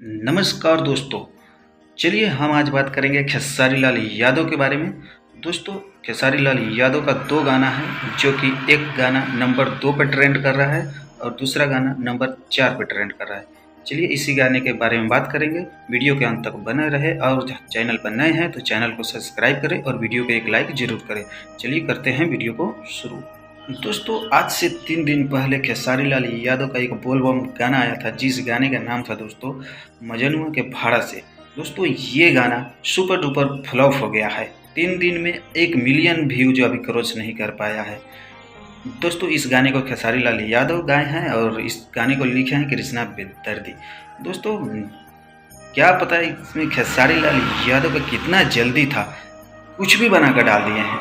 नमस्कार दोस्तों। चलिए हम आज बात करेंगे खेसारी लाल यादव के बारे में। दोस्तों, खेसारी लाल यादव का 2 गाना है, जो कि एक गाना नंबर 2 पर ट्रेंड कर रहा है और दूसरा गाना नंबर 4 पर ट्रेंड कर रहा है। चलिए इसी गाने के बारे में बात करेंगे। वीडियो के अंत तक बने रहे और चैनल पर नए हैं तो चैनल को सब्सक्राइब करें और वीडियो को एक लाइक जरूर करें। चलिए करते हैं वीडियो को शुरू। दोस्तों, आज से 3 दिन पहले खेसारी लाल यादव का एक बोलबम गाना आया था, जिस गाने का नाम था दोस्तों मजनुआ के भाड़ा से। दोस्तों, ये गाना सुपर डुपर फ्लॉप हो गया है। 3 दिन में 1 मिलियन व्यूज अभी क्रॉस नहीं कर पाया है। दोस्तों, इस गाने को खेसारी लाल यादव गाए हैं और इस गाने को लिखे हैं कृष्णा बेदर्दी। दोस्तों, क्या पता है इसमें खेसारी लाल यादव का कितना जल्दी था, कुछ भी बनाकर डाल दिए हैं।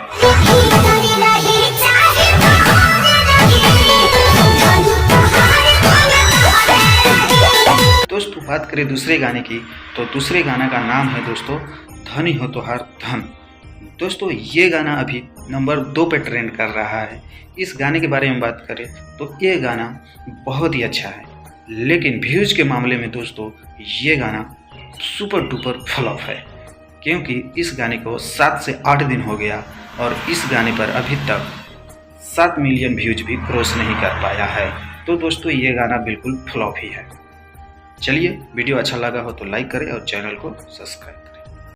दोस्तों, बात करें दूसरे गाने की तो दूसरे गाना का नाम है दोस्तों धनी हो तोहार धन। दोस्तों, ये गाना अभी नंबर 2 पे ट्रेंड कर रहा है। इस गाने के बारे में बात करें तो ये गाना बहुत ही अच्छा है, लेकिन व्यूज के मामले में दोस्तों ये गाना सुपर डुपर फ्लॉप है, क्योंकि इस गाने को 7 से 8 दिन हो गया और इस गाने पर अभी तक 7 मिलियन व्यूज भी क्रॉस नहीं कर पाया है। तो दोस्तों, ये गाना बिल्कुल फ्लॉप ही है। चलिए, वीडियो अच्छा लगा हो तो लाइक करें और चैनल को सब्सक्राइब करें।